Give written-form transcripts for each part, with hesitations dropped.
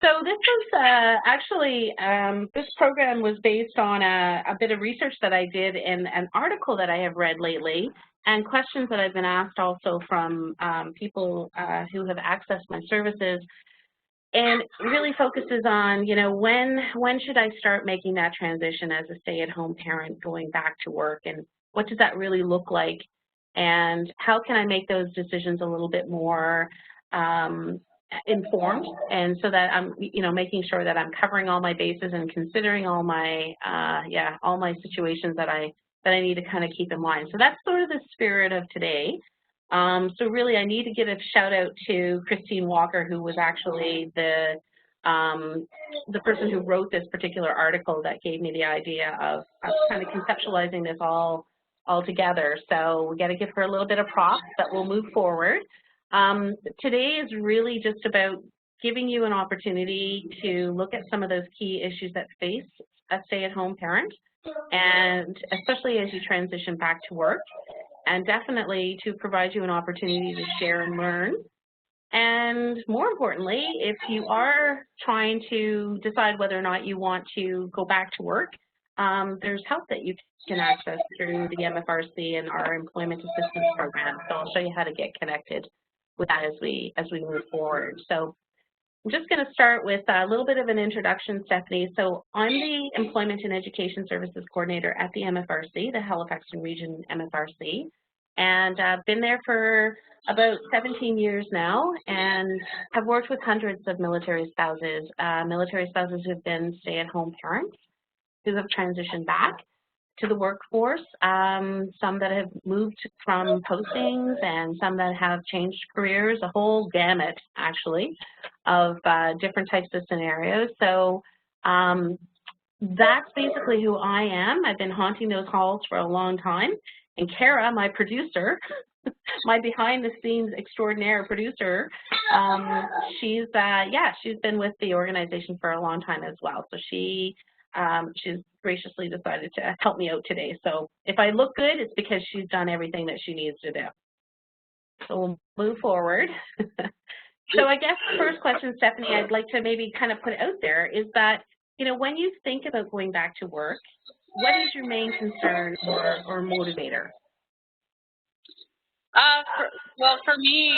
So this was actually, this program was based on a bit of research that I did in an article that I have read lately, and questions that I've been asked also from people who have accessed my services, and really focuses on, when should I start making that transition as a stay-at-home parent going back to work, and what does that really look like, and how can I make those decisions a little bit more informed, and so that I'm, making sure that I'm covering all my bases and considering all my, all my situations that I need to kind of keep in mind. So that's sort of the spirit of today. So really, I need to give a shout out to Christine Walker, who was actually the person who wrote this particular article that gave me the idea of kind of conceptualizing this all together. So we got to give her a little bit of props, but we'll move forward. Today is really just about giving you an opportunity to look at some of those key issues that face a stay-at-home parent, and especially as you transition back to work, and definitely to provide you an opportunity to share and learn. And more importantly, if you are trying to decide whether or not you want to go back to work, there's help that you can access through the MFRC and our Employment Assistance Program. So I'll show you how to get connected with that as we move forward. So I'm just going to start with a little bit of an introduction, Stephanie. So I'm the Employment and Education Services Coordinator at the MFRC, the Halifax Region MFRC, and I've been there for about 17 years now, and have worked with hundreds of military spouses who have been stay-at-home parents who have transitioned back to the workforce, some that have moved from postings and some that have changed careers, a whole gamut, actually, of different types of scenarios. So that's basically who I am. I've been haunting those halls for a long time. And Kara, my producer, my behind-the-scenes extraordinaire producer, she's been with the organization for a long time as well. So she's graciously decided to help me out today. So if I look good, it's because she's done everything that she needs to do. So we'll move forward. So I guess the first question, Stephanie, I'd like to maybe kind of put out there is that, when you think about going back to work, what is your main concern or motivator? For me,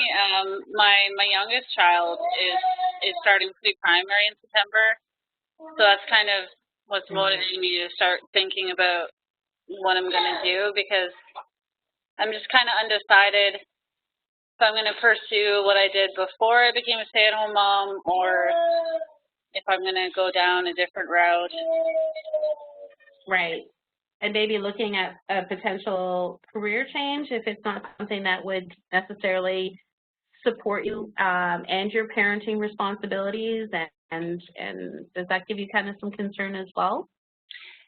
my youngest child is starting pre-primary in September, so that's kind of what's motivating me to start thinking about what I'm going to do, because I'm just kind of undecided if I'm going to pursue what I did before I became a stay-at-home mom, or if I'm going to go down a different route. Right. And maybe looking at a potential career change if it's not something that would necessarily support you and your parenting responsibilities, and does that give you kind of some concern as well?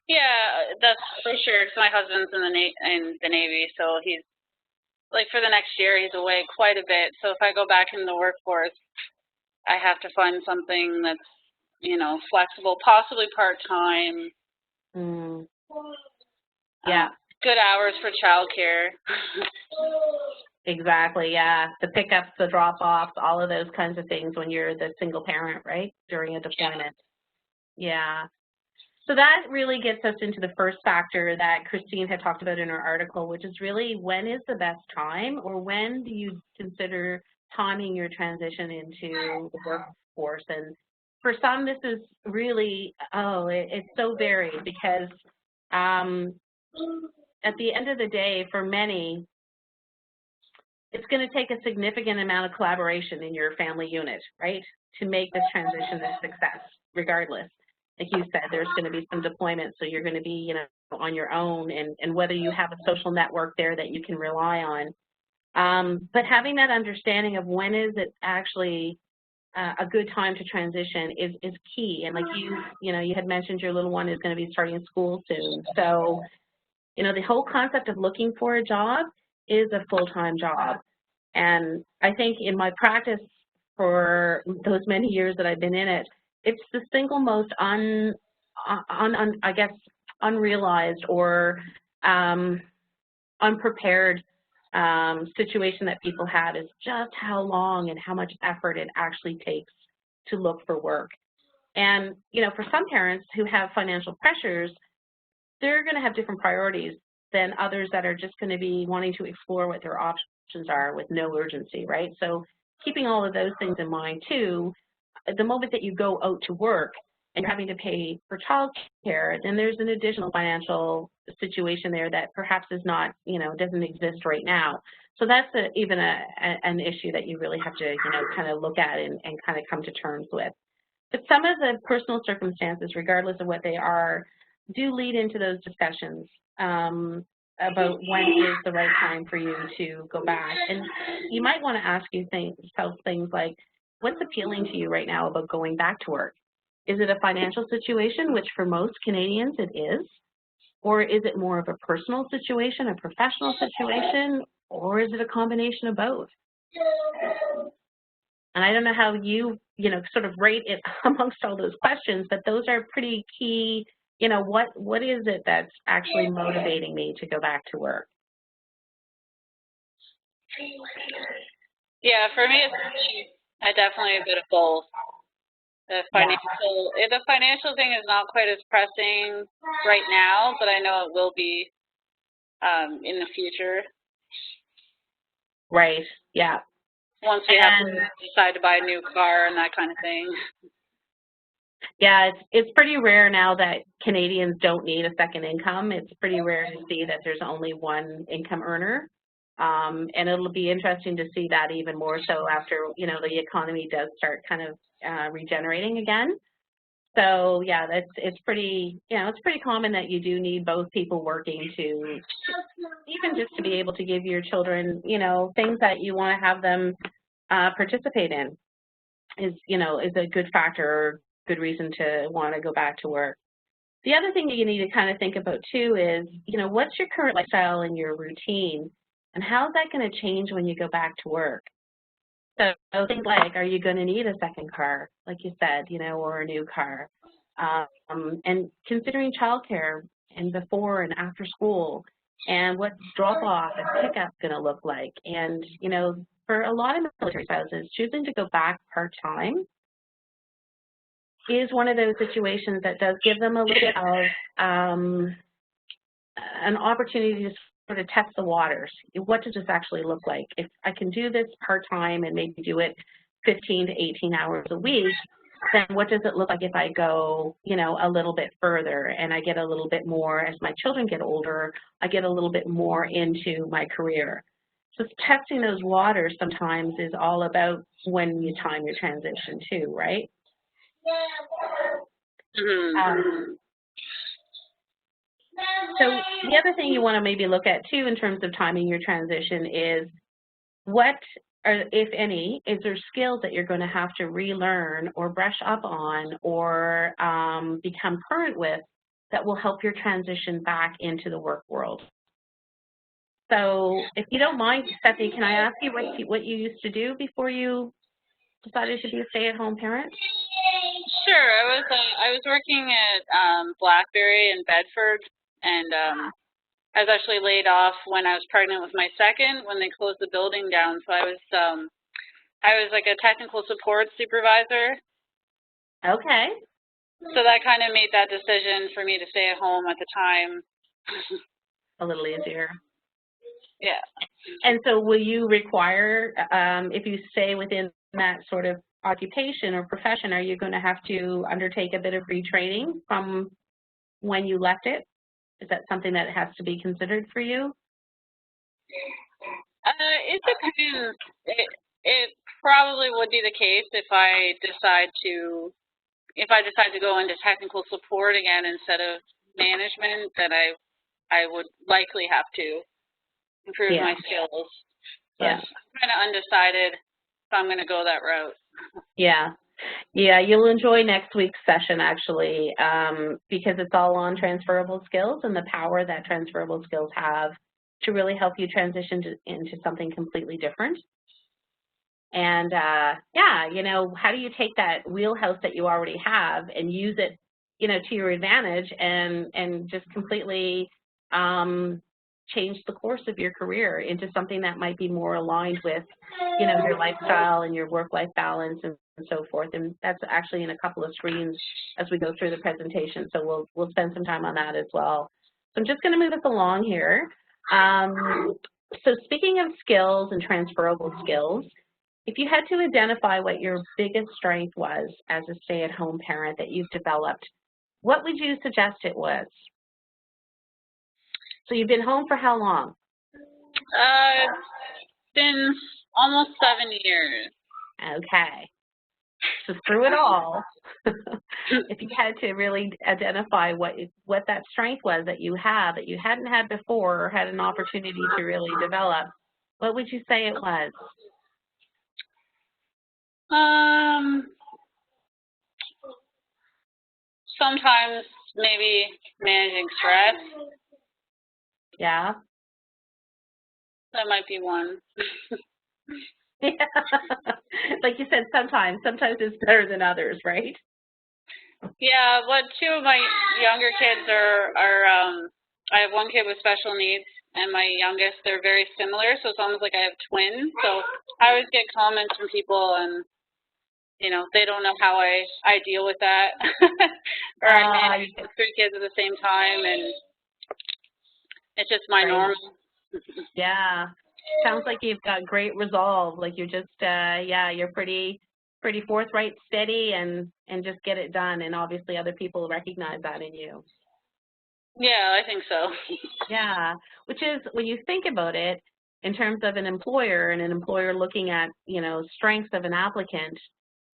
Yeah, that's for sure. So my husband's in the Navy, so he's, like, for the next year, he's away quite a bit. So if I go back in the workforce, I have to find something that's, flexible, possibly part-time. Yeah. Good hours for childcare. Exactly, yeah. The pickups, the drop-offs, all of those kinds of things when you're the single parent, right, during a deployment. Yeah. So that really gets us into the first factor that Christine had talked about in her article, which is really when is the best time, or when do you consider timing your transition into the workforce? And for some, this is really, it's so varied, because at the end of the day, for many, it's going to take a significant amount of collaboration in your family unit, right, to make this transition a success, regardless. Like you said, there's going to be some deployment, so you're going to be, on your own, and whether you have a social network there that you can rely on. But having that understanding of when is it actually a good time to transition is key. And like you had mentioned, your little one is going to be starting school soon. So, the whole concept of looking for a job is a full-time job. And I think in my practice for those many years that I've been in it, it's the single most unrealized or unprepared situation that people have, is just how long and how much effort it actually takes to look for work. And, you know, for some parents who have financial pressures, they're going to have different priorities than others that are just going to be wanting to explore what their options are with no urgency, right? So keeping all of those things in mind too, the moment that you go out to work and you're having to pay for childcare, then there's an additional financial situation there that perhaps is not, you know, doesn't exist right now. So that's an issue that you really have to, you know, kind of look at and kind of come to terms with. But some of the personal circumstances, regardless of what they are, do lead into those discussions about when is the right time for you to go back. And you might want to ask yourself things like, what's appealing to you right now about going back to work? Is it a financial situation, which for most Canadians it is? Or is it more of a personal situation, a professional situation, or is it a combination of both? And I don't know how you know, sort of rate it amongst all those questions, but those are pretty key. You know, what is it that's actually motivating me to go back to work? Yeah, for me, it's definitely a bit of both. The financial thing is not quite as pressing right now, but I know it will be in the future. Right. Yeah. Once we have to decide to buy a new car and that kind of thing. Yeah, it's pretty rare now that Canadians don't need a second income. It's pretty rare to see that there's only one income earner. And it'll be interesting to see that even more so after, you know, the economy does start kind of regenerating again. So yeah, it's pretty, you know, it's pretty common that you do need both people working to, even just to be able to give your children, you know, things that you want to have them participate in is, you know, is a good factor or good reason to want to go back to work. The other thing that you need to kind of think about too is, you know, what's your current lifestyle and your routine, and how's that going to change when you go back to work? So things like, are you going to need a second car, like you said, you know, or a new car? And considering childcare and before and after school, and what drop-off and pickup going to look like. And, you know, for a lot of military spouses, choosing to go back part-time is one of those situations that does give them a little bit of an opportunity to sort of test the waters. What does this actually look like? If I can do this part-time and maybe do it 15 to 18 hours a week, then what does it look like if I go, you know, a little bit further and I get a little bit more, as my children get older, I get a little bit more into my career. So testing those waters sometimes is all about when you time your transition too, right? So the other thing you want to maybe look at too in terms of timing your transition is what, or if any, is there skills that you're going to have to relearn or brush up on or become current with that will help your transition back into the work world? So if you don't mind, Stephanie, can I ask you what you used to do before you decided to be a stay-at-home parent? Sure. I was working at BlackBerry in Bedford, and I was actually laid off when I was pregnant with my second when they closed the building down. So I was like a technical support supervisor. Okay. So that kind of made that decision for me to stay at home at the time a little easier. Yeah. And so will you require, if you stay within that sort of occupation or profession, are you going to have to undertake a bit of retraining from when you left it? Is that something that has to be considered for you? It depends. It probably would be the case if I decide to go into technical support again instead of management, then I would likely have to improve my skills. So I'm kind of undecided if I'm going to go that route. Yeah. Yeah, you'll enjoy next week's session actually because it's all on transferable skills and the power that transferable skills have to really help you transition into something completely different. And yeah, you know, how do you take that wheelhouse that you already have and use it, you know, to your advantage and just completely change the course of your career into something that might be more aligned with, you know, your lifestyle and your work-life balance and so forth. And that's actually in a couple of screens as we go through the presentation. So we'll spend some time on that as well. So I'm just going to move us along here. So speaking of skills and transferable skills, if you had to identify what your biggest strength was as a stay-at-home parent that you've developed, what would you suggest it was? So you've been home for how long? It's been almost 7 years. Okay. So through it all, if you had to really identify what that strength was that you have that you hadn't had before or had an opportunity to really develop, what would you say it was? Sometimes maybe managing stress. Yeah. That might be one. Yeah. Like you said, sometimes it's better than others, right? Yeah, but two of my younger kids are I have one kid with special needs and my youngest, they're very similar, so it's almost like I have twins. So I always get comments from people and, you know, they don't know how I deal with that. Or I manage 3 kids at the same time, and it's just my normal. Yeah. Sounds like you've got great resolve. Like you're just, yeah, you're pretty forthright, steady, and just get it done. And obviously other people recognize that in you. Yeah, I think so. Yeah, which is, when you think about it, in terms of an employer and an employer looking at, you know, strengths of an applicant,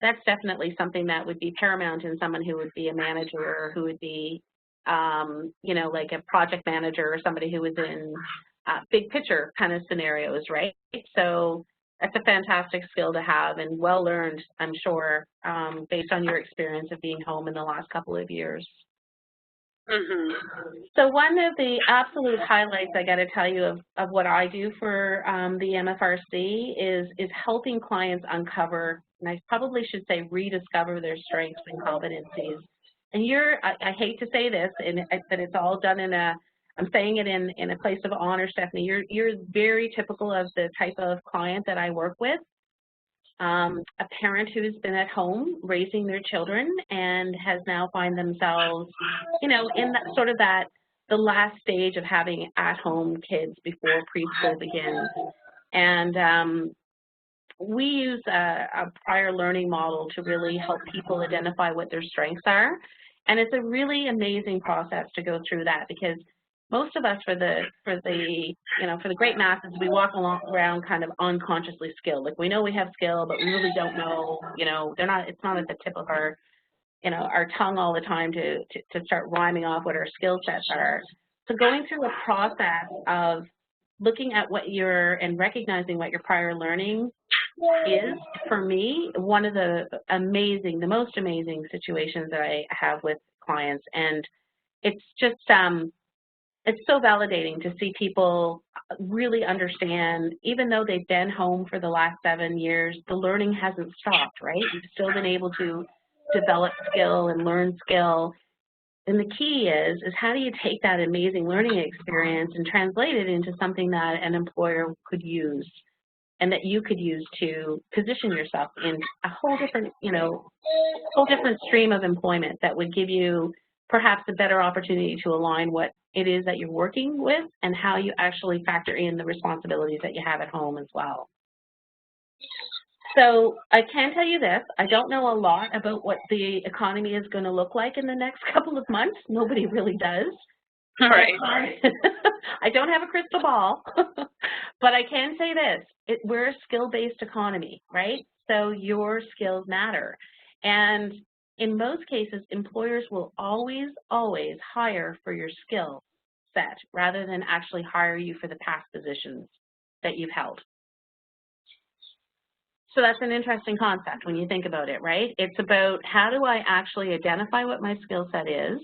that's definitely something that would be paramount in someone who would be a manager or who would be, you know, like a project manager or somebody who was in big picture kind of scenarios, right? So that's a fantastic skill to have and well learned, I'm sure, based on your experience of being home in the last couple of years. Mm-hmm. So one of the absolute highlights, I got to tell you, of what I do for the MFRC is helping clients uncover, and I probably should say rediscover, their strengths and competencies. And I hate to say this, but it's all done I'm saying it in a place of honor, Stephanie. You're very typical of the type of client that I work with. A parent who's been at home raising their children and has now find themselves, you know, in that sort of the last stage of having at-home kids before preschool begins. And we use a prior learning model to really help people identify what their strengths are. And it's a really amazing process to go through that, because most of us, for the great masses, we walk around kind of unconsciously skilled. Like, we know we have skill, but we really don't know, you know, it's not at the tip of our, you know, our tongue all the time to start rhyming off what our skill sets are. So going through a process of looking at and recognizing what your prior learning is, for me, one of the most amazing situations that I have with clients. And it's just, it's so validating to see people really understand, even though they've been home for the last 7 years, the learning hasn't stopped, right? You've still been able to develop skill and learn skill. And the key is how do you take that amazing learning experience and translate it into something that an employer could use and that you could use to position yourself in a whole different, you know, stream of employment that would give you perhaps a better opportunity to align what it is that you're working with and how you actually factor in the responsibilities that you have at home as well. So I can tell you this, I don't know a lot about what the economy is going to look like in the next couple of months. Nobody really does. All right. I don't have a crystal ball, but I can say this, we're a skill-based economy, right? So your skills matter. And in most cases, employers will always hire for your skill set rather than actually hire you for the past positions that you've held. So that's an interesting concept when you think about it, right? It's about, how do I actually identify what my skill set is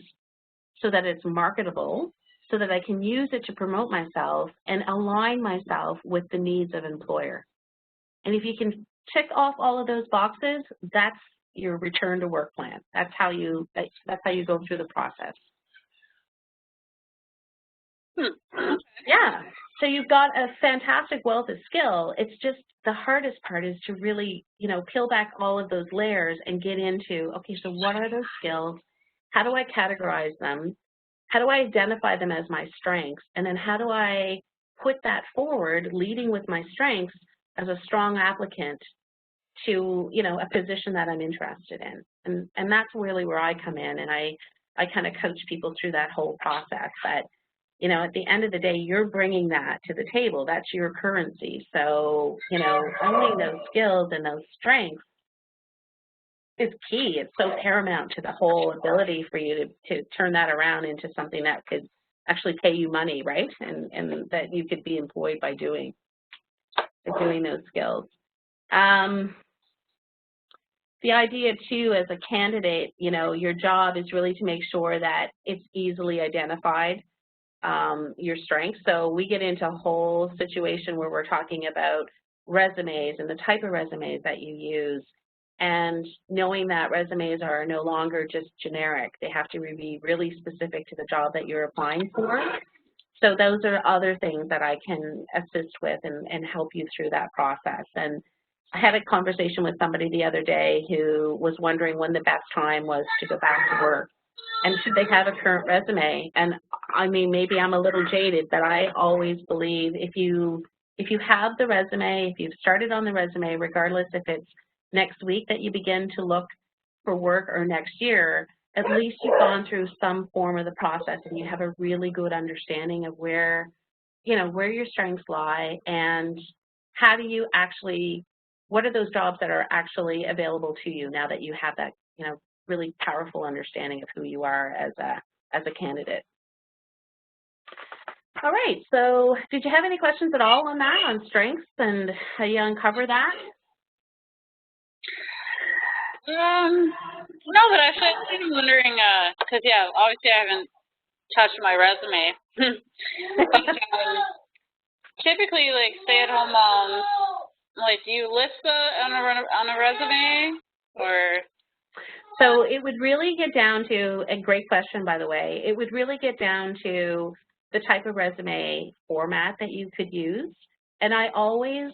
so that it's marketable, so that I can use it to promote myself and align myself with the needs of employer. And if you can tick off all of those boxes, that's your return to work plan. That's how you go through the process. Yeah. So you've got a fantastic wealth of skill. It's just the hardest part is to really, peel back all of those layers and get into, okay, so what are those skills? How do I categorize them? How do I identify them as my strengths? And then how do I put that forward, leading with my strengths as a strong applicant to, a position that I'm interested in? And that's really where I come in, and I kind of coach people through that whole process. That, at the end of the day, you're bringing that to the table. That's your currency. So, owning those skills and those strengths is key. It's so paramount to the whole ability for you to turn that around into something that could actually pay you money, right? And that you could be employed by doing those skills. The idea, too, as a candidate, your job is really to make sure that it's easily identified, your strengths. So we get into a whole situation where we're talking about resumes and the type of resumes that you use, and knowing that resumes are no longer just generic. They have to be really specific to the job that you're applying for. So those are other things that I can assist with and help you through that process. And I had a conversation with somebody the other day who was wondering when the best time was to go back to work, and should they have a current resume. And I mean, maybe I'm a little jaded, but I always believe if you have the resume, if you've started on the resume, regardless if it's next week that you begin to look for work or next year, at least you've gone through some form of the process and you have a really good understanding of where your strengths lie, and how do you actually, what are those jobs that are actually available to you now that you have that, really powerful understanding of who you are as a candidate. All right, so did you have any questions at all on that, on strengths and how you uncover that? No, but actually I was kind of wondering, because yeah, obviously I haven't touched my resume. But, typically, like stay-at-home moms, like, do you list that on a resume, or? So it would really get down to, a great question, by the way, it would really get down to the type of resume format that you could use. And I always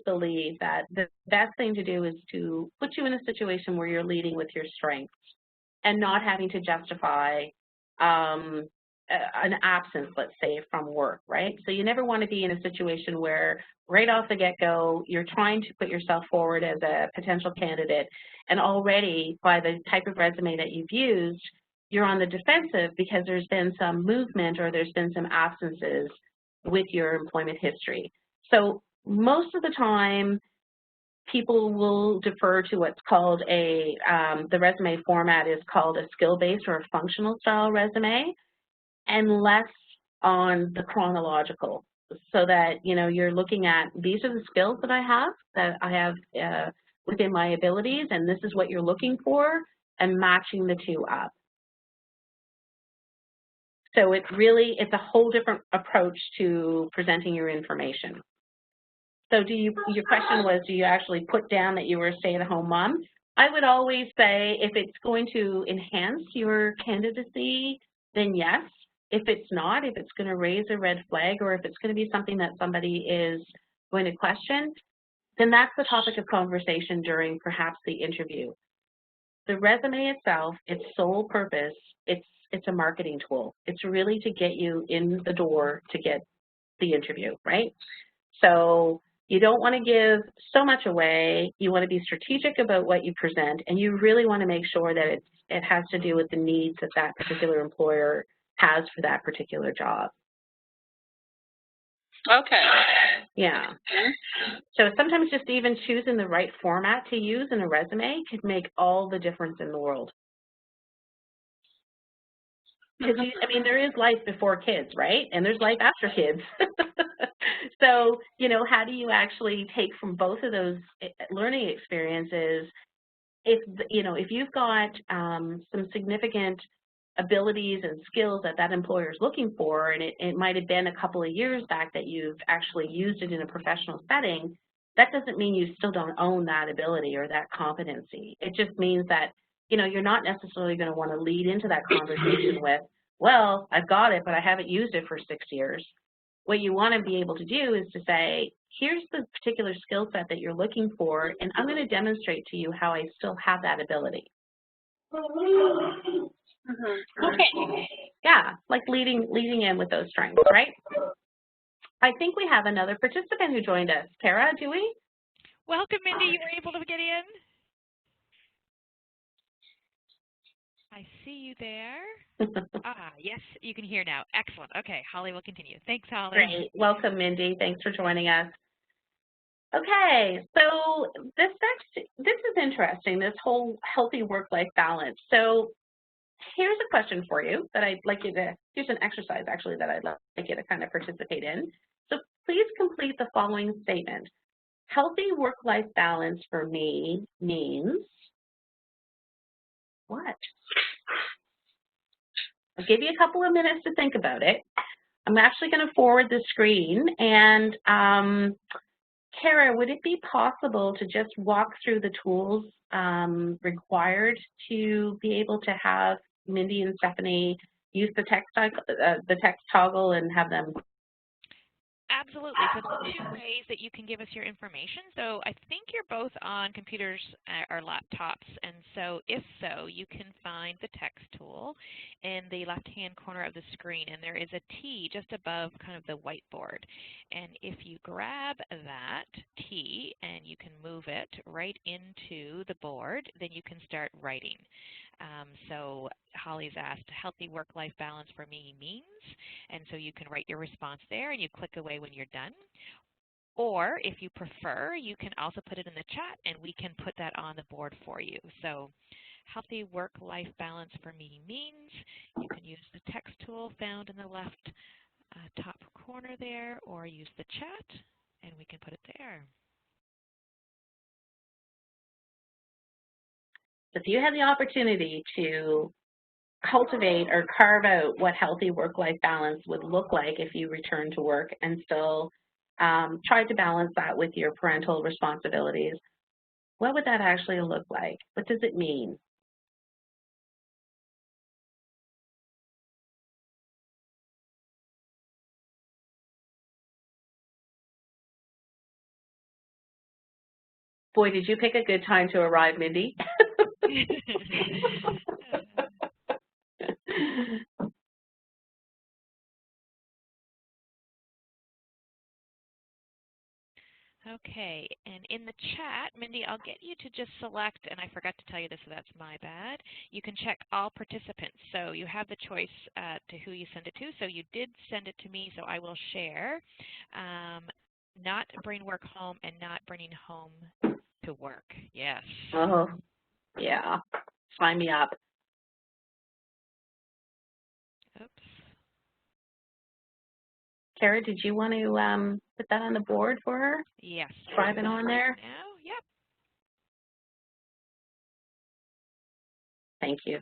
believe that the best thing to do is to put you in a situation where you're leading with your strengths and not having to justify an absence, let's say, from work, right? So you never want to be in a situation where right off the get-go, you're trying to put yourself forward as a potential candidate, and already by the type of resume that you've used, you're on the defensive because there's been some movement or there's been some absences with your employment history. So most of the time, people will defer to what's called the resume format is called a skill-based or a functional style resume, and less on the chronological, so that, you're looking at, these are the skills that I have within my abilities, and this is what you're looking for, and matching the two up. So it's a whole different approach to presenting your information. So your question was, do you actually put down that you were a stay-at-home mom? I would always say if it's going to enhance your candidacy, then yes. If it's not, if it's going to raise a red flag, or if it's going to be something that somebody is going to question, then that's the topic of conversation during perhaps the interview. The resume itself, its sole purpose, it's a marketing tool. It's really to get you in the door to get the interview, right? So you don't want to give so much away. You want to be strategic about what you present, and you really want to make sure that it has to do with the needs that that particular employer has for that particular job. Okay. Yeah. So sometimes just even choosing the right format to use in a resume could make all the difference in the world. Because, there is life before kids, right? And there's life after kids. So, how do you actually take from both of those learning experiences? If you've got some significant abilities and skills that employer is looking for, and it might have been a couple of years back that you've actually used it in a professional setting, that doesn't mean you still don't own that ability or that competency. It just means that, you're not necessarily going to want to lead into that conversation with, well, I've got it, but I haven't used it for 6 years. What you want to be able to do is to say, here's the particular skill set that you're looking for, and I'm going to demonstrate to you how I still have that ability. Okay. Yeah, like leading in with those strengths, right? I think we have another participant who joined us. Kara, do we? Welcome, Mindy. You were able to get in? I see you there. Yes, you can hear now. Excellent. Okay, Holly will continue. Thanks, Holly. Great. Welcome, Mindy. Thanks for joining us. Okay, so this is interesting, this whole healthy work-life balance. So here's a question for you that I'd like you to, here's an exercise actually that I'd like you to kind of participate in. So please complete the following statement. Healthy work-life balance for me means what? I'll give you a couple of minutes to think about it. I'm actually going to forward the screen, and Kara, would it be possible to just walk through the tools required to be able to have Mindy and Stephanie use the text toggle and have them? Absolutely. So there's two ways that you can give us your information. So I think you're both on computers or laptops, and so if so, you can find the text tool in the left-hand corner of the screen, and there is a T just above kind of the whiteboard. And if you grab that T and you can move it right into the board, then you can start writing. So Holly's asked, healthy work-life balance for me means, and so you can write your response there and you click away when you're done. Or if you prefer, you can also put it in the chat and we can put that on the board for you. So healthy work-life balance for me means, you can use the text tool found in the left top corner there, or use the chat and we can put it there. If you had the opportunity to cultivate or carve out what healthy work-life balance would look like if you return to work and still try to balance that with your parental responsibilities, what would that actually look like? What does it mean? Boy, did you pick a good time to arrive, Mindy. Okay, and in the chat, Mindy, I'll get you to just select, and I forgot to tell you this, so that's my bad. You can check all participants, so you have the choice to who you send it to. So you did send it to me, so I will share. Not bring work home and not bringing home to work. Yes. Oh, yeah. Sign me up. Oops. Kara, did you want to put that on the board for her? Yes. Drive it on there? Now, yep. Thank you.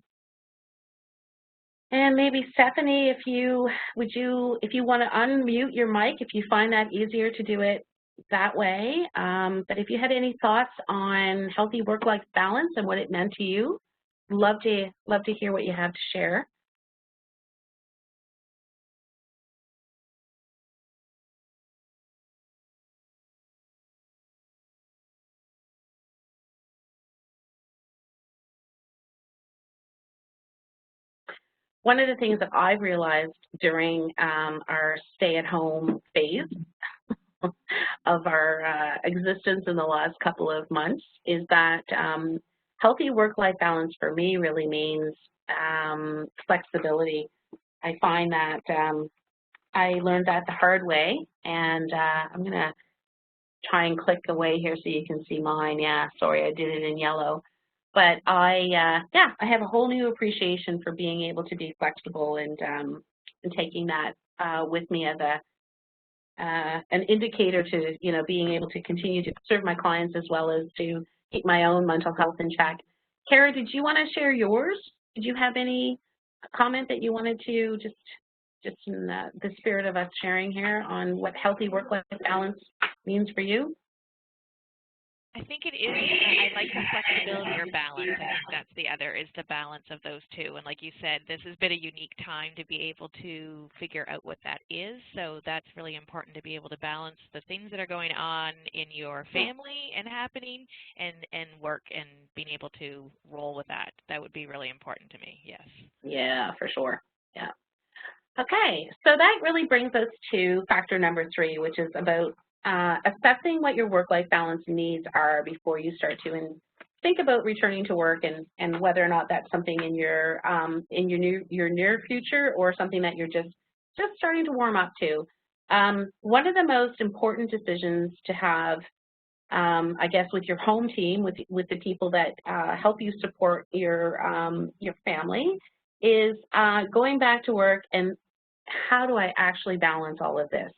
And maybe Stephanie, if you want to unmute your mic, if you find that easier to do it that way. But if you had any thoughts on healthy work-life balance and what it meant to you, love to hear what you have to share. One of the things that I've realized during our stay-at-home phase of our existence in the last couple of months is that healthy work-life balance for me really means flexibility. I find that I learned that the hard way, and I'm going to try and click away here so you can see mine. Yeah, sorry, I did it in yellow. But I have a whole new appreciation for being able to be flexible and taking that with me as an indicator to, being able to continue to serve my clients as well as to keep my own mental health in check. Kara, did you want to share yours? Did you have any comment that you wanted to just in the spirit of us sharing here on what healthy work-life balance means for you? I think it is. I like the flexibility or balance. I think that's the other, is the balance of those two. And like you said, this has been a unique time to be able to figure out what that is. So that's really important, to be able to balance the things that are going on in your family and happening, and work, and being able to roll with that. That would be really important to me, yes. Yeah, for sure. Yeah. Okay, so that really brings us to factor number 3, which is about assessing what your work-life balance needs are before you start to think about returning to work, and whether or not that's something in your near future, or something that you're just starting to warm up to. One of the most important decisions to have, I guess, with your home team, with the people that help you support your family, is going back to work, and how do I actually balance all of this?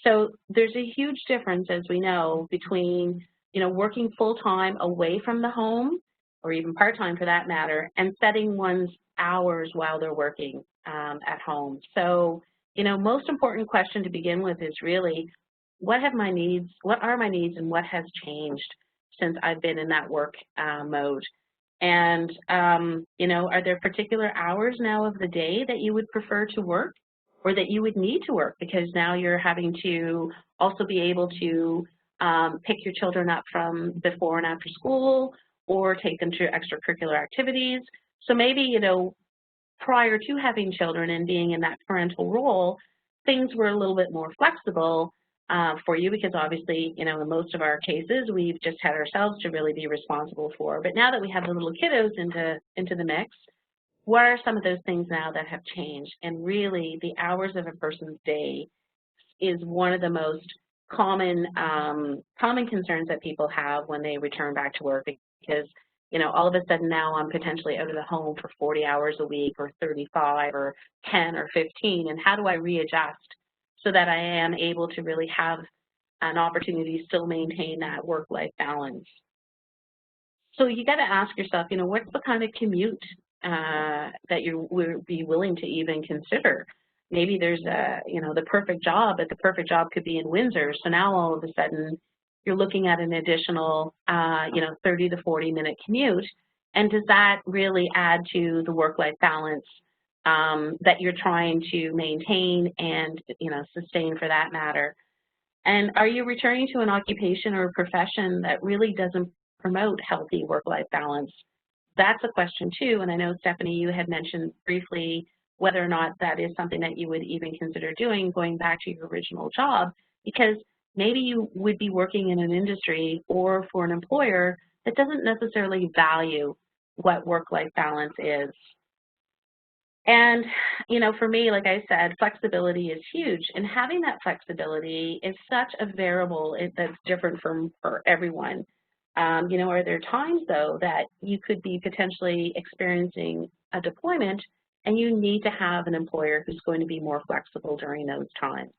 So there's a huge difference, as we know, between working full-time away from the home, or even part-time for that matter, and setting one's hours while they're working at home. So most important question to begin with is really, what are my needs, and what has changed since I've been in that work mode? And, are there particular hours now of the day that you would prefer to work, or that you would need to work, because now you're having to also be able to pick your children up from before and after school, or take them to extracurricular activities. So maybe, prior to having children and being in that parental role, things were a little bit more flexible for you, because obviously, in most of our cases, we've just had ourselves to really be responsible for. But now that we have the little kiddos into the mix, what are some of those things now that have changed? And really, the hours of a person's day is one of the most common concerns that people have when they return back to work, because all of a sudden now I'm potentially out of the home for 40 hours a week, or 35, or 10, or 15, and how do I readjust so that I am able to really have an opportunity to still maintain that work-life balance? So you got to ask yourself, what's the kind of commute that you would be willing to even consider? Maybe there's the perfect job, but the perfect job could be in Windsor. So now all of a sudden you're looking at an additional 30 to 40-minute commute. And does that really add to the work-life balance that you're trying to maintain and sustain, for that matter? And are you returning to an occupation or a profession that really doesn't promote healthy work-life balance? That's a question too, and I know, Stephanie, you had mentioned briefly whether or not that is something that you would even consider doing, going back to your original job, because maybe you would be working in an industry or for an employer that doesn't necessarily value what work-life balance is. And, for me, like I said, flexibility is huge, and having that flexibility is such a variable that's different for everyone. Are there times, though, that you could be potentially experiencing a deployment and you need to have an employer who's going to be more flexible during those times?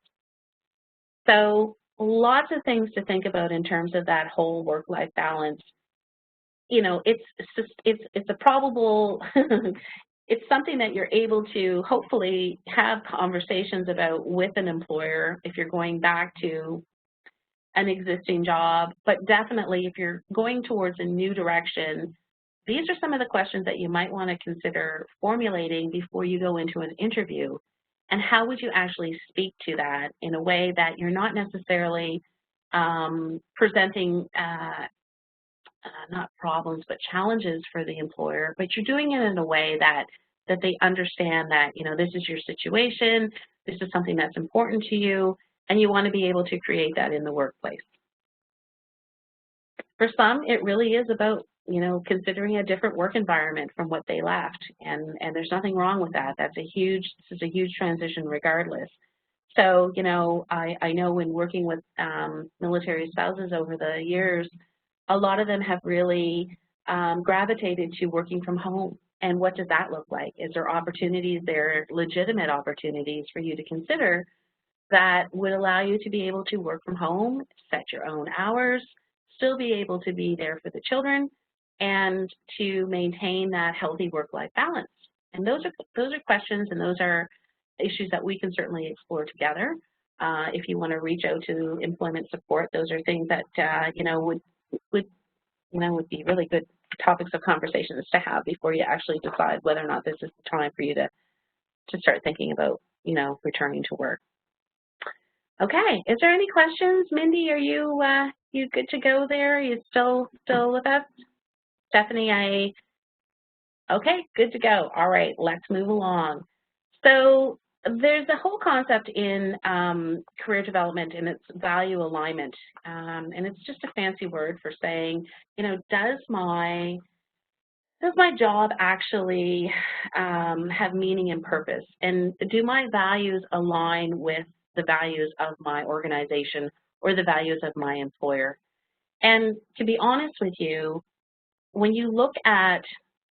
So lots of things to think about in terms of that whole work-life balance. It's a probable, it's something that you're able to hopefully have conversations about with an employer if you're going back to an existing job, but definitely if you're going towards a new direction, these are some of the questions that you might want to consider formulating before you go into an interview. And how would you actually speak to that in a way that you're not necessarily presenting not problems, but challenges for the employer, but you're doing it in a way that they understand that, this is your situation, this is something that's important to you, and you want to be able to create that in the workplace. For some, it really is about, considering a different work environment from what they left, and there's nothing wrong with that. This is a huge transition regardless. So, I know when working with military spouses over the years, a lot of them have really gravitated to working from home. And what does that look like? Is there opportunities there, legitimate opportunities for you to consider that would allow you to be able to work from home, set your own hours, still be able to be there for the children, and to maintain that healthy work-life balance? And those are questions, and those are issues that we can certainly explore together. If you want to reach out to employment support, those are things that would would be really good topics of conversations to have before you actually decide whether or not this is the time for you to start thinking about, returning to work. Okay, is there any questions? Mindy, are you you good to go there? Are you still with us? Stephanie, okay, good to go. All right, let's move along. So there's a whole concept in career development, and it's value alignment. And it's just a fancy word for saying, does my job actually have meaning and purpose? And do my values align with the values of my organization or the values of my employer? And to be honest with you, when you look at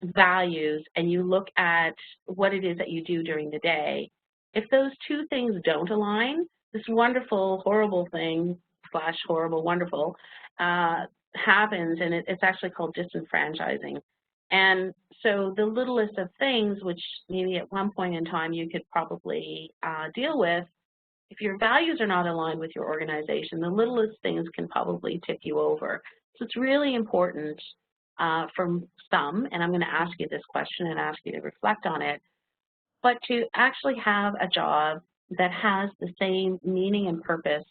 values and you look at what it is that you do during the day, if those two things don't align, this wonderful, horrible thing, / horrible, wonderful, happens, and it's actually called disenfranchising. And so the littlest of things, which maybe at one point in time you could probably deal with, if your values are not aligned with your organization, the littlest things can probably tip you over. So it's really important for some, and I'm going to ask you this question and ask you to reflect on it, but to actually have a job that has the same meaning and purpose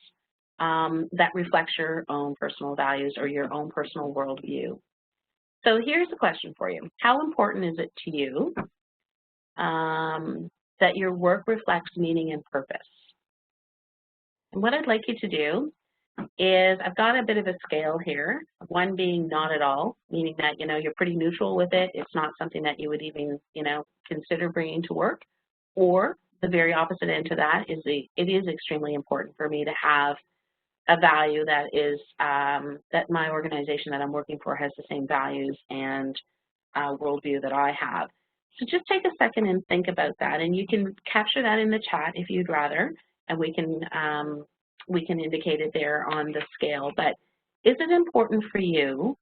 that reflects your own personal values or your own personal worldview. So here's the question for you. How important is it to you that your work reflects meaning and purpose? And what I'd like you to do is, I've got a bit of a scale here, one being not at all, meaning that, you're pretty neutral with it. It's not something that you would even, consider bringing to work. Or the very opposite end to that is it is extremely important for me to have a value that is, that my organization that I'm working for has the same values and worldview that I have. So just take a second and think about that, and you can capture that in the chat if you'd rather, and we can indicate it there on the scale. But is it important for you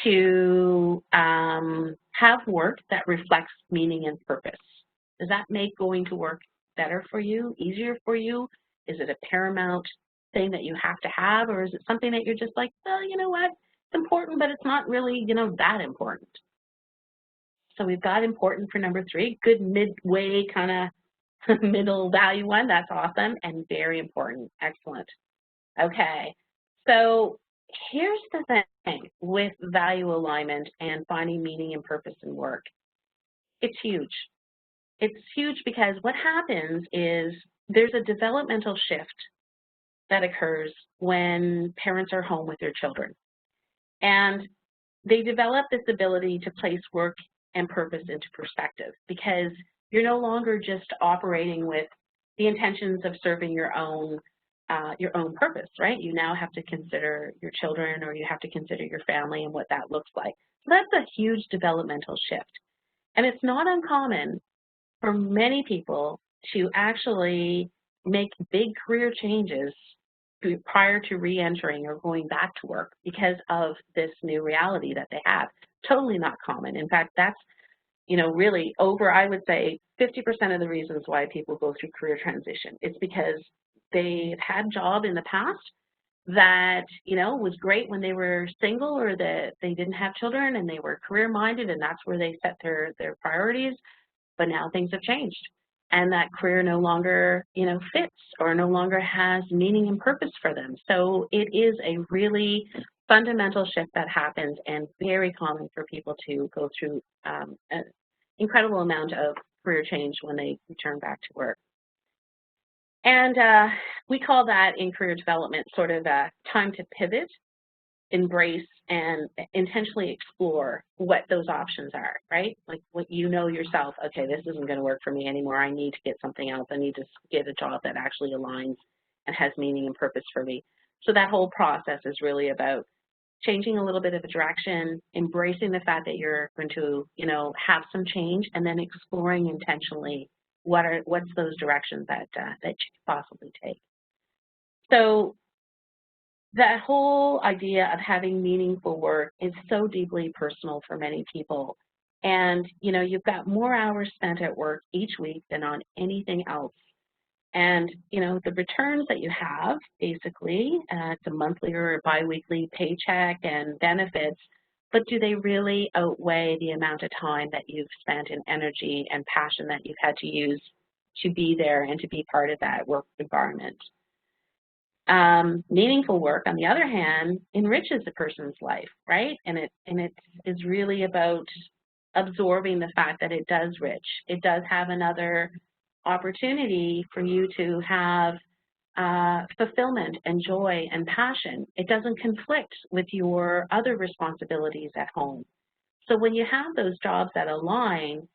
to have work that reflects meaning and purpose? Does that make going to work better for you, easier for you? Is it a paramount thing that you have to have, or is it something that you're just like, well, you know what, it's important, but it's not really, that important? So we've got important for number 3, good midway kind of middle value one, that's awesome, and very important, excellent. Okay, so here's the thing with value alignment and finding meaning and purpose in work. It's huge. It's huge because what happens is there's a developmental shift that occurs when parents are home with their children. And they develop this ability to place work and purpose into perspective, because you're no longer just operating with the intentions of serving your own purpose, right? You now have to consider your children, or you have to consider your family and what that looks like. So that's a huge developmental shift. And it's not uncommon for many people to actually make big career changes prior to re-entering or going back to work because of this new reality that they have. Totally not common. In fact, that's, really over, I would say, 50% of the reasons why people go through career transition. It's because they've had a job in the past that, was great when they were single, or that they didn't have children and they were career-minded, and that's where they set their priorities. But now things have changed, and that career no longer, fits or no longer has meaning and purpose for them. So it is a really fundamental shift that happens, and very common for people to go through an incredible amount of career change when they return back to work. And we call that in career development sort of a time to pivot, embrace, and intentionally explore what those options are, right? Like what yourself, okay, this isn't going to work for me anymore. I need to get something else. I need to get a job that actually aligns and has meaning and purpose for me. So that whole process is really about changing a little bit of a direction, embracing the fact that you're going to, have some change, and then exploring intentionally what's those directions that you could possibly take. So that whole idea of having meaningful work is so deeply personal for many people. And, you've got more hours spent at work each week than on anything else. And, you know, the returns that you have, basically, it's a monthly or a biweekly paycheck and benefits, but do they really outweigh the amount of time that you've spent in energy and passion that you've had to use to be there and to be part of that work environment? Meaningful work, on the other hand, enriches a person's life, right? And it is really about absorbing the fact that it does it does have another opportunity for you to have fulfillment and joy and passion. It doesn't conflict with your other responsibilities at home. So when you have those jobs that align,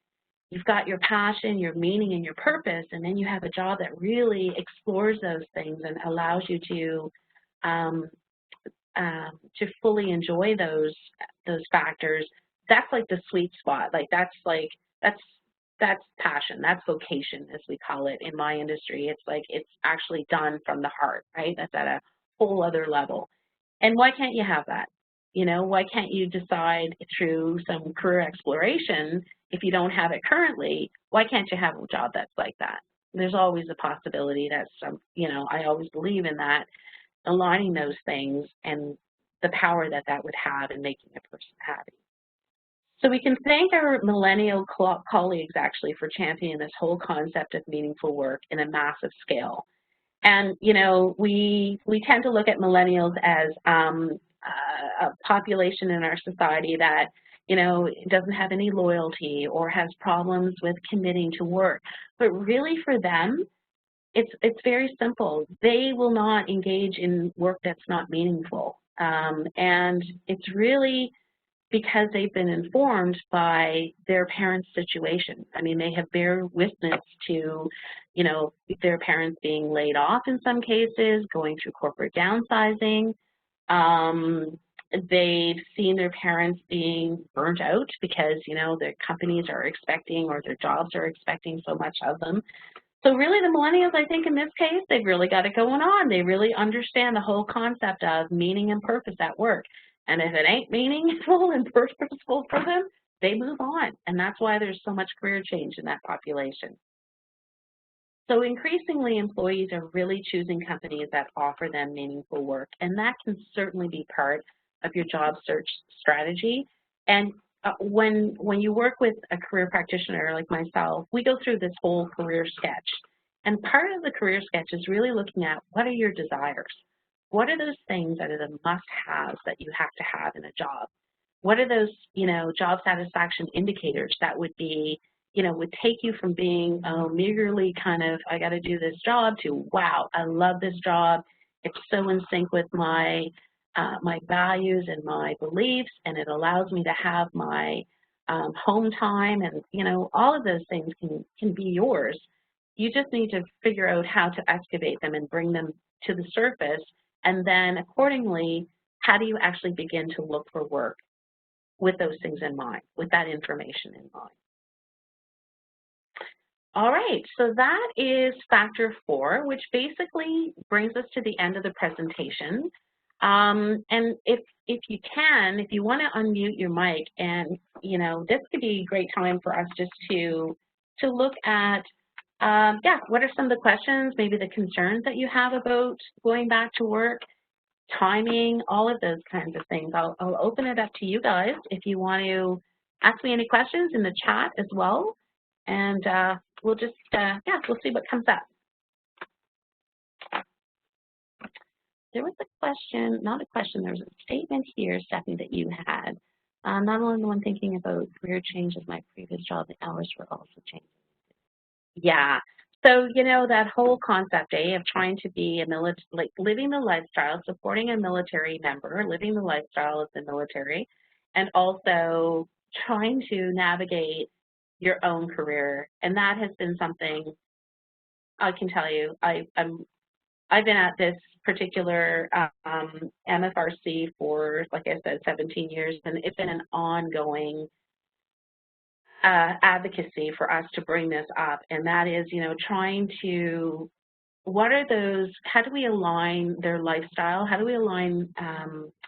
you've got your passion, your meaning, and your purpose, and then you have a job that really explores those things and allows you to fully enjoy those factors. That's like the sweet spot. Like that's passion. That's vocation, as we call it in my industry. It's like it's actually done from the heart, right? That's at a whole other level. And why can't you have that? You know, why can't you decide through some career exploration, if you don't have it currently, why can't you have a job that's like that? There's always a possibility that you know, I always believe in that, aligning those things and the power that that would have in making a person happy. So we can thank our millennial colleagues actually for championing this whole concept of meaningful work in a massive scale. And, you know, we tend to look at millennials as a population in our society that, you know, doesn't have any loyalty or has problems with committing to work. But really for them, it's very simple. They will not engage in work that's not meaningful. And it's really because they've been informed by their parents' situation. I mean, they have bear witness to, you know, their parents being laid off in some cases, going through corporate downsizing. They've seen their parents being burnt out because, you know, their companies are expecting or their jobs are expecting so much of them. So really the millennials, I think in this case, they've really got it going on. They really understand the whole concept of meaning and purpose at work. And if it ain't meaningful and purposeful for them, they move on. And that's why there's so much career change in that population. So increasingly, employees are really choosing companies that offer them meaningful work. And that can certainly be part of your job search strategy. And when you work with a career practitioner like myself, we go through this whole career sketch. And part of the career sketch is really looking at what are your desires? What are those things that are the must-haves that you have to have in a job? What are those, you know, job satisfaction indicators that would be, you know, would take you from being meagerly kind of, I got to do this job to, wow, I love this job. It's so in sync with my values and my beliefs, and it allows me to have my home time, and, you know, all of those things can be yours. You just need to figure out how to excavate them and bring them to the surface. And then accordingly, how do you actually begin to look for work with those things in mind, with that information in mind? All right, so that is factor 4, which basically brings us to the end of the presentation. And if you can, if you want to unmute your mic, and, you know, this could be a great time for us just to look at, yeah, what are some of the questions, maybe the concerns that you have about going back to work, timing, all of those kinds of things. I'll open it up to you guys if you want to ask me any questions in the chat as well. And we'll just, yeah, we'll see what comes up. There was a question, not a question, there was a statement here, Stephanie, that you had. Not only the one thinking about career change as my previous job, the hours were also changing. Yeah. So, you know, that whole concept, of trying to be a military, like living the lifestyle, supporting a military member, living the lifestyle of the military, and also trying to navigate your own career. And that has been something I can tell you, I've been at this particular MFRC for, like I said, 17 years, and it's been an ongoing advocacy for us to bring this up, and that is, you know, trying to, what are those, how do we align their lifestyle, how do we align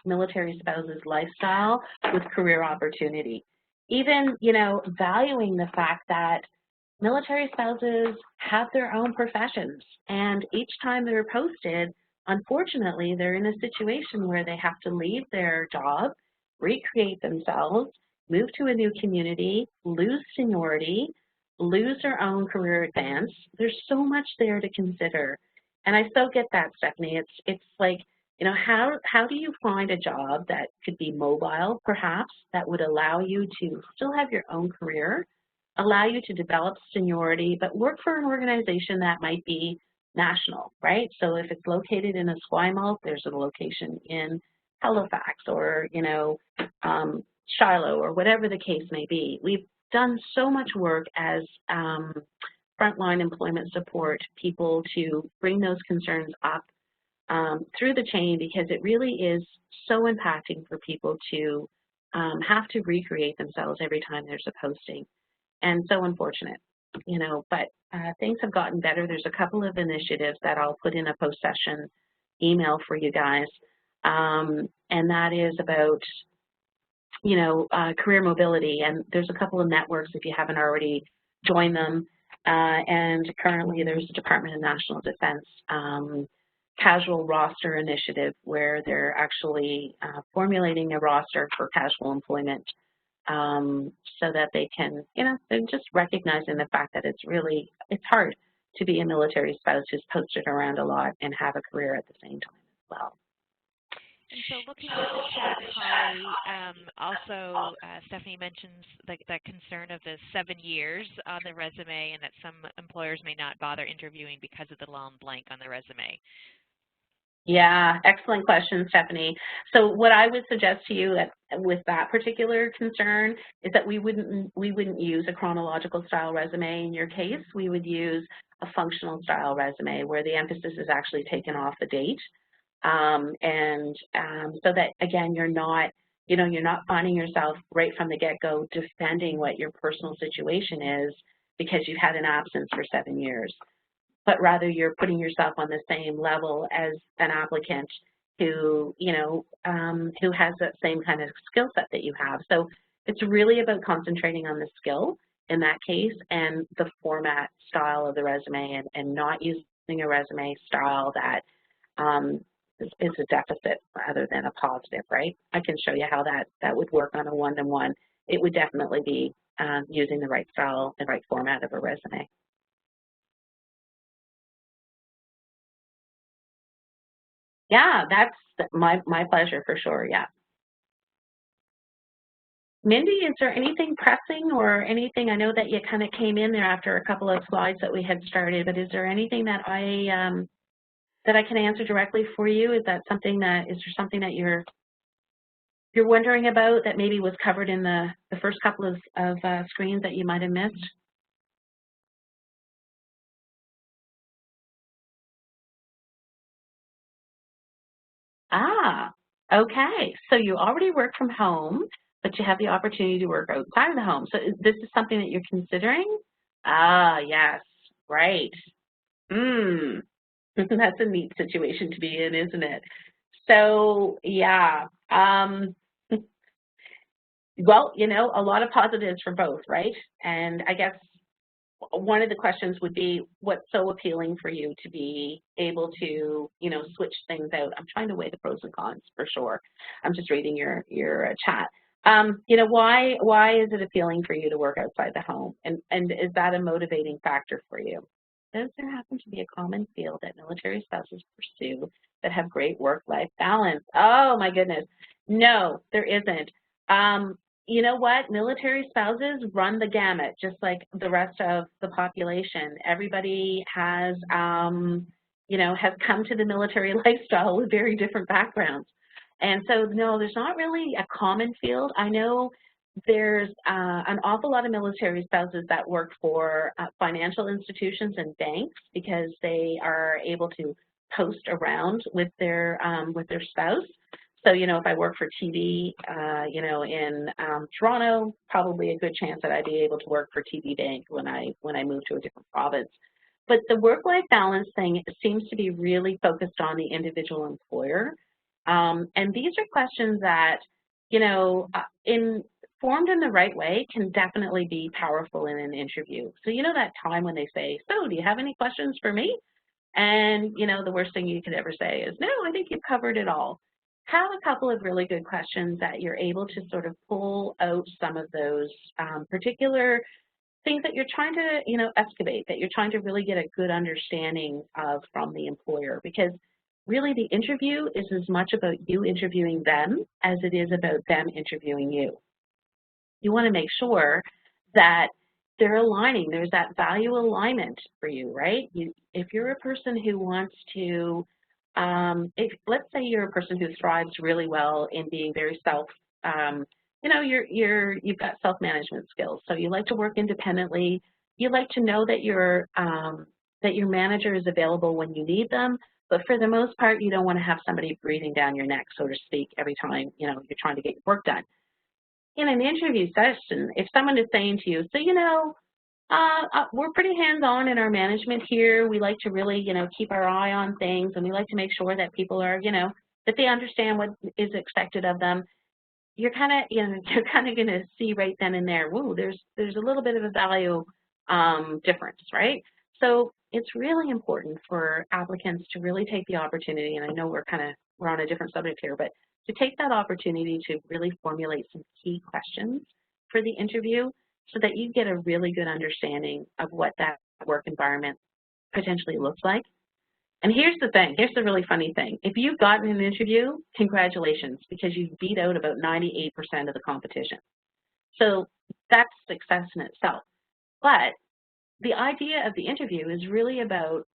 military spouses' lifestyle with career opportunity? Even, you know, valuing the fact that military spouses have their own professions, and each time they're posted, unfortunately, they're in a situation where they have to leave their job, recreate themselves, move to a new community, lose seniority, lose their own career advance. There's so much there to consider. And I so get that, Stephanie. It's like, you know, how do you find a job that could be mobile, perhaps, that would allow you to still have your own career, allow you to develop seniority, but work for an organization that might be national, right? So if it's located in Esquimalt, there's a location in Halifax or, you know, Shiloh or whatever the case may be. We've done so much work as frontline employment support people to bring those concerns up through the chain, because it really is so impacting for people to have to recreate themselves every time there's a posting. And so unfortunate, you know, but things have gotten better. There's a couple of initiatives that I'll put in a post-session email for you guys, and that is about, you know, career mobility. And there's a couple of networks if you haven't already joined them. And currently there's the Department of National Defense casual roster initiative where they're actually formulating a roster for casual employment so that they can, you know, they're just recognizing the fact that it's hard to be a military spouse who's posted around a lot and have a career at the same time as well. And so looking at the chat, Holly, also Stephanie mentions that concern of the 7 years on the resume and that some employers may not bother interviewing because of the long blank on the resume. Yeah, excellent question, Stephanie. So what I would suggest to you with that particular concern is that we wouldn't use a chronological style resume in your case. We would use a functional style resume where the emphasis is actually taken off the date. So that, again, you're not finding yourself right from the get-go defending what your personal situation is because you've had an absence for 7 years, but rather you're putting yourself on the same level as an applicant who, you know, who has that same kind of skill set that you have. So it's really about concentrating on the skill in that case and the format style of the resume and not using a resume style that is a deficit rather than a positive, right? I can show you how that would work on a one-to-one. It would definitely be using the right style, the right format of a resume. Yeah, that's my pleasure for sure, yeah. Mindy, is there anything pressing or anything? I know that you kind of came in there after a couple of slides that we had started, but is there anything that I can answer directly for you? Is there something that you're wondering about that maybe was covered in the first couple of screens that you might have missed? Ah, okay. So you already work from home, but you have the opportunity to work outside of the home. So this is something that you're considering? Ah, yes, right. That's a neat situation to be in, isn't it? So, yeah. Well, you know, a lot of positives for both, right? And I guess one of the questions would be, what's so appealing for you to be able to, you know, switch things out? I'm trying to weigh the pros and cons for sure. I'm just reading your chat. You know, why is it appealing for you to work outside the home? And is that a motivating factor for you? Does there happen to be a common field that military spouses pursue that have great work-life balance? Oh my goodness. No, there isn't. You know what? Military spouses run the gamut, just like the rest of the population. Everybody has, you know, has come to the military lifestyle with very different backgrounds. And so, no, there's not really a common field. I know there's an awful lot of military spouses that work for financial institutions and banks because they are able to post around with their spouse. So, you know, if I work for TD, you know, in Toronto, probably a good chance that I'd be able to work for TD Bank when I move to a different province. But the work-life balance thing seems to be really focused on the individual employer. And these are questions that, you know, formed in the right way, can definitely be powerful in an interview. So you know that time when they say, so do you have any questions for me? And, you know, the worst thing you could ever say is, no, I think you've covered it all. Have a couple of really good questions that you're able to sort of pull out some of those particular things that you're trying to, you know, excavate, that you're trying to really get a good understanding of from the employer. Because really the interview is as much about you interviewing them as it is about them interviewing you. You want to make sure that they're aligning. There's that value alignment for you, right? If you're a person who wants to, let's say you're a person who thrives really well in being very you know, you've got self-management skills. So you like to work independently. You like to know that your manager is available when you need them. But for the most part, you don't want to have somebody breathing down your neck, so to speak, every time, you know, you're trying to get your work done. In an interview session, if someone is saying to you, so, you know, we're pretty hands-on in our management here. We like to really, you know, keep our eye on things, and we like to make sure that people are, you know, that they understand what is expected of them. You're kind of, you know, you're kind of going to see right then and there, woo, there's a little bit of a value difference, right? So it's really important for applicants to really take the opportunity, and I know we're on a different subject here, but to take that opportunity to really formulate some key questions for the interview so that you get a really good understanding of what that work environment potentially looks like. And here's the thing, here's the really funny thing. If you've gotten an interview, congratulations, because you've beat out about 98% of the competition. So that's success in itself. But the idea of the interview is really about,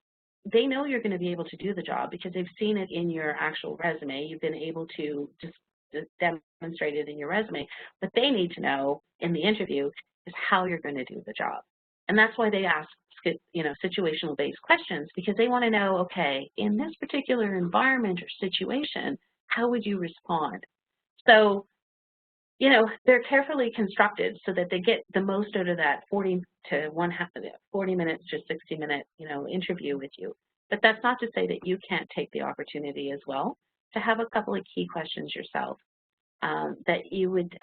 they know you're going to be able to do the job because they've seen it in your actual resume. You've been able to just demonstrate it in your resume. What they need to know in the interview is how you're going to do the job. And that's why they ask, you know, situational based questions, because they want to know, okay, in this particular environment or situation, how would you respond? So, you know, they're carefully constructed so that they get the most out of that 40 minutes to 60-minute, you know, interview with you. But that's not to say that you can't take the opportunity as well to have a couple of key questions yourself that you would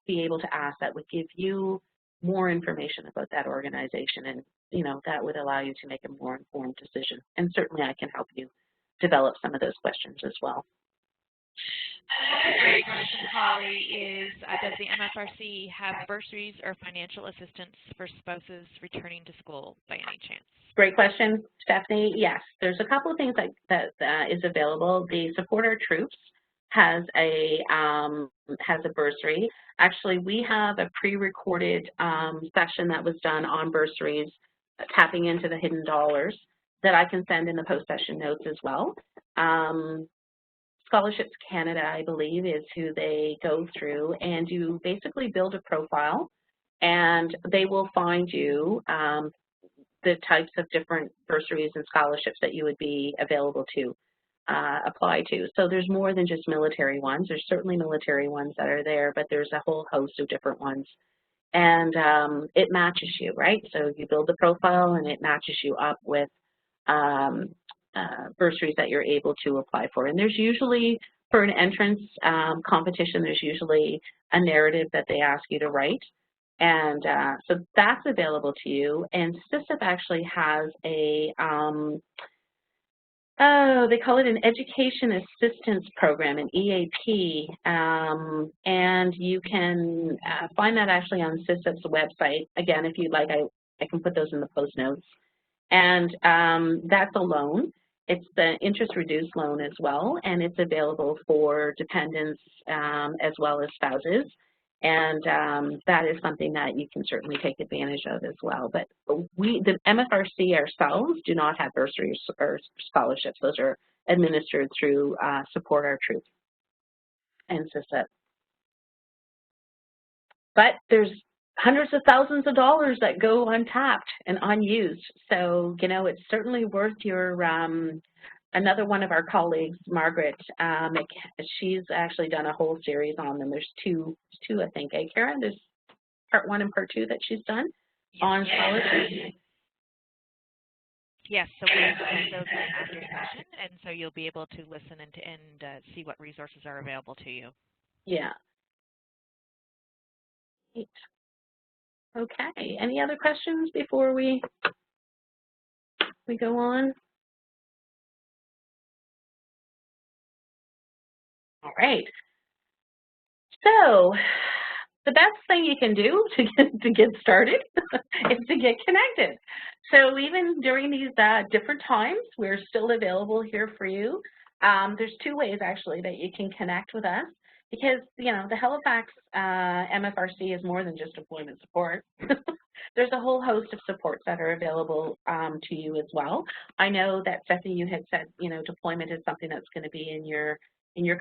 be able to ask that would give you more information about that organization, and, you know, that would allow you to make a more informed decision. And certainly I can help you develop some of those questions as well. A great question, Holly, is does the MFRC have bursaries or financial assistance for spouses returning to school by any chance? Great question, Stephanie. Yes, there's a couple of things that is available. The Support Our Troops has a bursary. Actually, we have a pre-recorded session that was done on bursaries, tapping into the hidden dollars, that I can send in the post-session notes as well. Scholarships Canada, I believe, is who they go through, and you basically build a profile, and they will find you the types of different bursaries and scholarships that you would be available to apply to. So there's more than just military ones. There's certainly military ones that are there, but there's a whole host of different ones. And it matches you, right? So you build the profile, and it matches you up with bursaries that you're able to apply for. And there's usually, for an entrance competition, there's usually a narrative that they ask you to write. And so that's available to you. And CISIP actually has a, they call it an Education Assistance Program, an EAP. And you can find that actually on CISIP's website. Again, if you'd like, I can put those in the post notes. And that's a loan. It's the interest-reduced loan as well, and it's available for dependents as well as spouses. And that is something that you can certainly take advantage of as well. But the MFRC ourselves do not have bursaries or scholarships. Those are administered through Support Our Troops and CISIP. But there's hundreds of thousands of dollars that go untapped and unused. So, you know, it's certainly worth your, another one of our colleagues, Margaret, she's actually done a whole series on them. There's two I think, Karen? There's part 1 and part 2 that she's done on scholarships. Yes, so we'll send those in after session, and so you'll be able to listen and see what resources are available to you. Yeah. Great. Okay, any other questions before we go on? All right. So the best thing you can do to get started is to get connected. So even during these different times, we're still available here for you. There's two ways actually that you can connect with us, because the Halifax MFRC is more than just employment support. There's a whole host of supports that are available to you as well. I know that Stephanie, you had said deployment is something that's going to be in your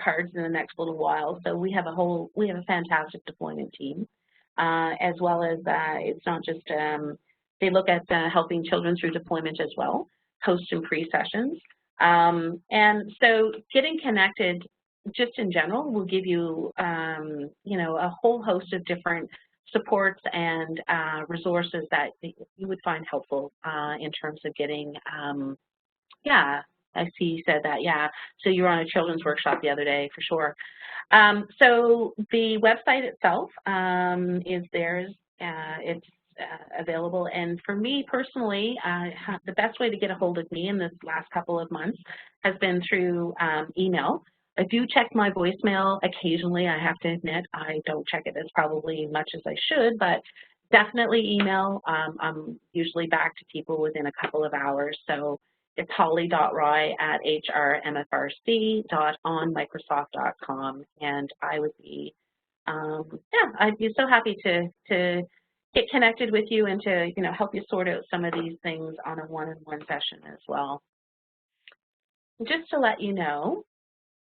cards in the next little while. So we have a fantastic deployment team, as well as it's not just they look at helping children through deployment as well, post and pre-sessions. And so getting connected just in general will give you a whole host of different supports and resources that you would find helpful in terms of getting yeah, I see you said that, yeah. So you were on a children's workshop the other day, for sure. So the website itself is theirs. It's available. And for me personally, the best way to get a hold of me in this last couple of months has been through email. I do check my voicemail occasionally, I have to admit. I don't check it as probably much as I should, but definitely email. I'm usually back to people within a couple of hours. So it's holly.rye@hrmfrc.onmicrosoft.com, and I would be, I'd be so happy to get connected with you and to help you sort out some of these things on a one-on-one session as well. Just to let you know,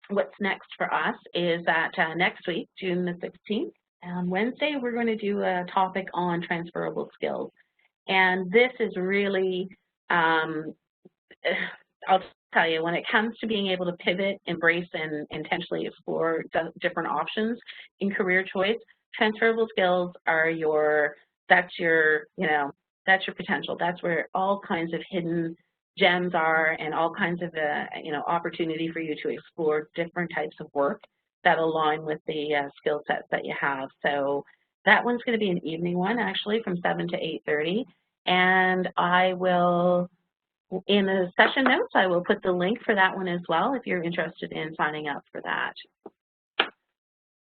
what's next for us is that next week, June the 16th, on Wednesday, we're going to do a topic on transferable skills, and this is really I'll tell you, when it comes to being able to pivot, embrace, and intentionally explore different options in career choice, transferable skills are that's your potential. That's where all kinds of hidden gems are, and all kinds of opportunity for you to explore different types of work that align with the skill sets that you have. So that one's going to be an evening one, actually, from 7 to 8:30, and I will, in the session notes, I will put the link for that one as well if you're interested in signing up for that.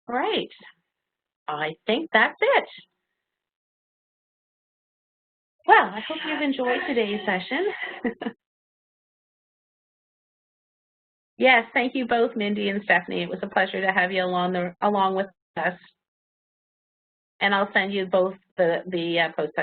All right, I think that's it. Well, I hope you've enjoyed today's session. Yes, thank you both, Mindy and Stephanie. It was a pleasure to have you along with us. And I'll send you both the post-session